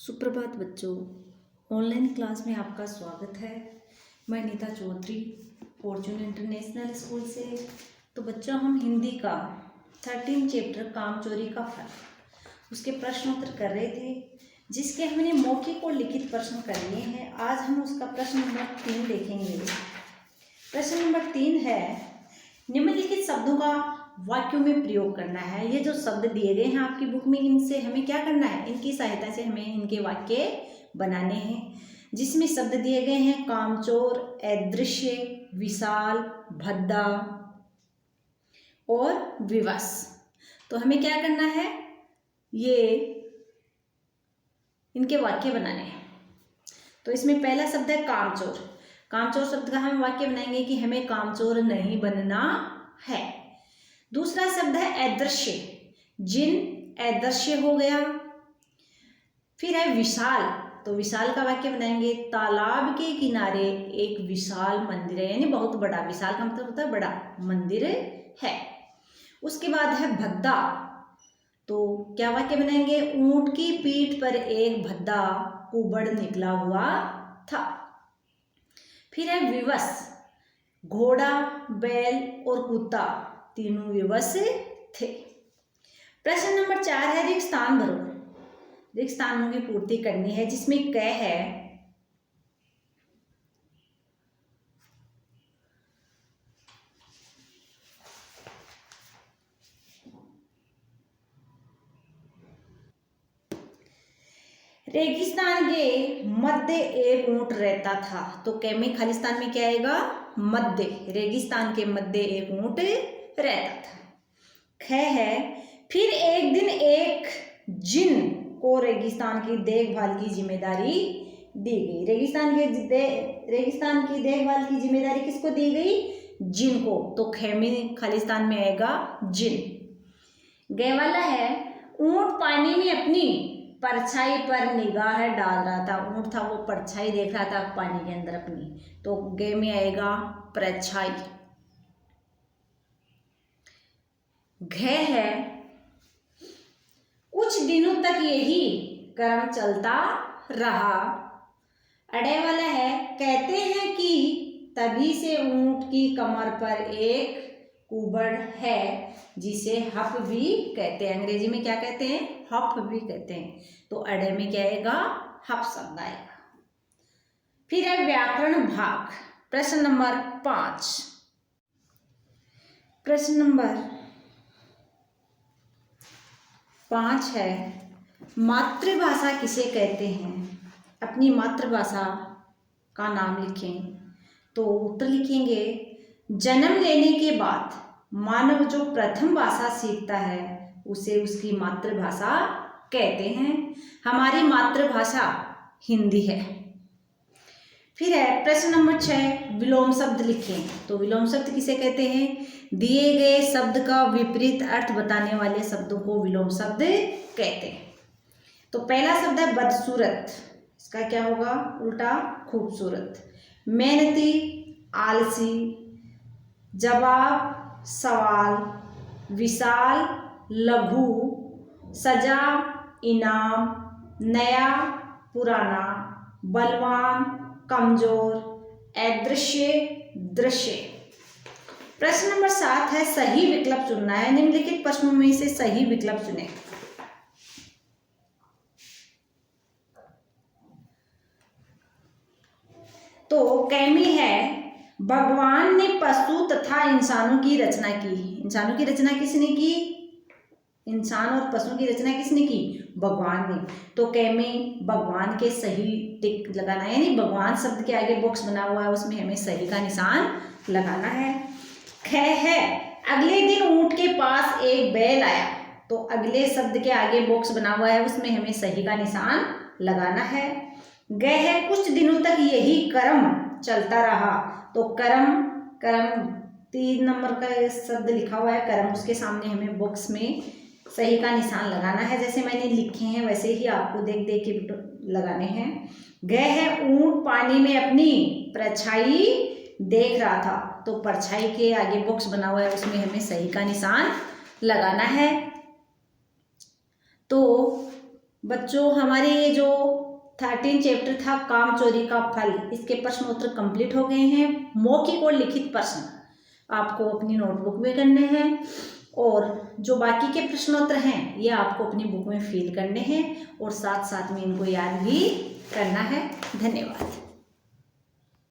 सुप्रभात बच्चों, online class में आपका स्वागत है। मैं Neeta Chaudhary Fortune International School से। तो बच्चों, हम हिंदी का 13 चैप्टर काम चोरी का फल उसके प्रश्न उत्तर कर रहे थे, जिसके हमने मौखिक और लिखित प्रश्न कर लिए हैं। आज हम उसका प्रश्न नंबर 3 देखेंगे। प्रश्न नंबर 3 है, निम्नलिखित शब्दों का वाक्यों में प्रयोग करना है। ये जो शब्द दिए गए हैं आपकी बुक में, इनसे हमें क्या करना है, इनकी सहायता से हमें इनके वाक्य बनाने हैं। जिसमें शब्द दिए गए हैं कामचोर, अदृश्य, विशाल, भद्दा और विवश। तो हमें क्या करना है, ये इनके वाक्य बनाने हैं। तो इसमें पहला शब्द है कामचोर। कामचोर शब्द का हम वाक्य बनाएंगे कि हमें कामचोर नहीं बनना है। दूसरा शब्द है अदृश्य, जिन अदृश्य हो गया। फिर है विशाल, तो विशाल का वाक्य बनाएंगे तालाब के किनारे एक विशाल मंदिर है, यानी बहुत बड़ा। विशाल का मतलब होता है बड़ा, मंदिर है। उसके बाद है भद्दा, तो क्या वाक्य बनाएंगे, ऊंट की पीठ पर एक भद्दा कुबड़ निकला हुआ था। फिर है विवश, घोड़ा, बैल और कुत्ता तीनों विवश थे। प्रश्न नंबर 4 है रिक्त स्थान भरो। रिक्त स्थानों की पूर्ति करनी है, जिसमें क है रेगिस्तान के मध्य एक ऊंट रहता था। तो क में खालिस्तान में क्या आएगा, मध्य। रेगिस्तान के मध्य एक ऊंट रहता था। ख है, फिर एक दिन एक जिन को रेगिस्तान की देखभाल की जिम्मेदारी दी गई। रेगिस्तान की देखभाल की जिम्मेदारी किसको दी गई, जिन को। तो ख में खालिस्तान में आएगा जिन। ग वाला है, ऊंट पानी में अपनी परछाई पर निगाह डाल रहा था। ऊंट था, वो परछाई देख रहा था पानी के अंदर अपनी। तो ग में आएगा परछाई। घ है, कुछ दिनों तक यही क्रम चलता रहा। अड़े वाला है, कहते हैं कि तभी से ऊंट की कमर पर एक कुबड़ है, जिसे हप भी कहते हैं। अंग्रेजी में क्या कहते हैं, हप भी कहते हैं। तो अड़े में क्या आएगा, हप शब्द आएगा। फिर है व्याकरण भाग। प्रश्न नंबर 5। प्रश्न नंबर 5 है, मातृभाषा किसे कहते हैं। अपनी मातृभाषा का नाम लिखें। तो उत्तर लिखेंगे, जन्म लेने के बाद मानव जो प्रथम भाषा सीखता है उसे उसकी मातृभाषा कहते हैं। हमारी मातृभाषा हिंदी है। फिर है प्रश्न नंबर 6, विलोम शब्द लिखें। तो विलोम शब्द किसे कहते हैं, दिए गए शब्द का विपरीत अर्थ बताने वाले शब्दों को विलोम शब्द कहते हैं। तो पहला शब्द है बदसूरत, इसका क्या होगा उल्टा, खूबसूरत। मेहनती, आलसी, जवाब, सवाल, विशाल, लघु, सजा, इनाम, नया, पुराना, बलवान, कमजोर, अदृश्य, दृश्य। प्रश्न नंबर 7 है, सही विकल्प चुनना है। निम्नलिखित प्रश्नों में से सही विकल्प चुनें। तो कैमी है, भगवान ने पशु तथा इंसानों की रचना की। इंसानों की रचना किसने की, इंसान और पशुओं की रचना किसने की, भगवान ने। तो कैमी भगवान के सही टिक लगाना है, यानी भगवान शब्द के आगे बॉक्स बना हुआ है, उसमें हमें सही का निशान लगाना है। ख है, अगले दिन ऊंट के पास एक बैल आया। तो अगले शब्द के आगे बॉक्स बना हुआ है, उसमें हमें सही का निशान लगाना है। ग है, कुछ दिनों तक यही क्रम चलता रहा। तो क्रम 3 नंबर का शब्द लिखा हुआ है क्रम, उसके सामने हमें बॉक्स में सही का निशान लगाना है। जैसे मैंने लिखे हैं वैसे ही आपको देख देख के लगाने हैं। ग है, ऊंट पानी में अपनी परछाई देख रहा था। तो परछाई के आगे बॉक्स बना हुआ है, उसमें हमें सही का निशान लगाना है। तो बच्चों हमारे ये जो 13 चैप्टर था काम चोरी का फल, इसके प्रश्न उत्तर कंप्लीट हो गए हैं। मौखिक और लिखित प्रश्न आपको अपनी नोटबुक में करने हैं और जो बाकी के प्रश्नोत्तर हैं ये आपको अपनी बुक में फिल करने हैं और साथ साथ में इनको याद भी करना है। धन्यवाद।